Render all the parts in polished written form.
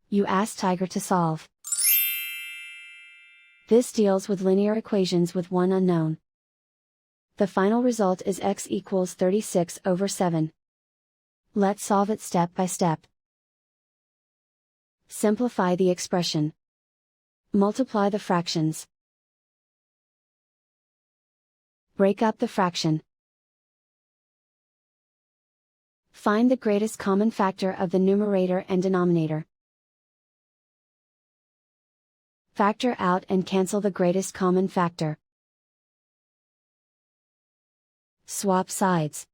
You ask Tiger to solve. This deals with linear equations with one unknown. The final result is x equals 36/7. Let's solve it step by step. Simplify the expression. Multiply the fractions. Break up the fraction. Find the greatest common factor of the numerator and denominator. Factor out and cancel the greatest common factor. Swap sides.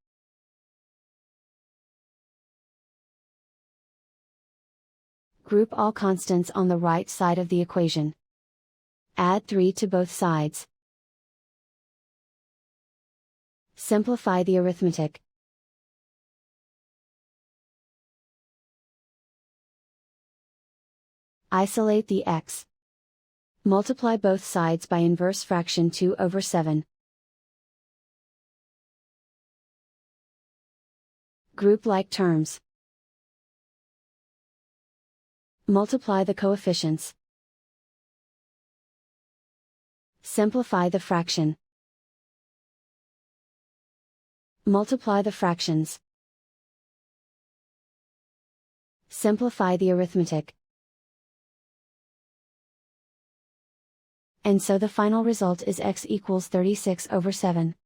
Group all constants on the right side of the equation. Add 3 to both sides. Simplify the arithmetic. Isolate the x. Multiply both sides by inverse fraction 2/7. Group like terms. Multiply the coefficients. Simplify the fraction. Multiply the fractions. Simplify the arithmetic. And so the final result is x equals 36/7.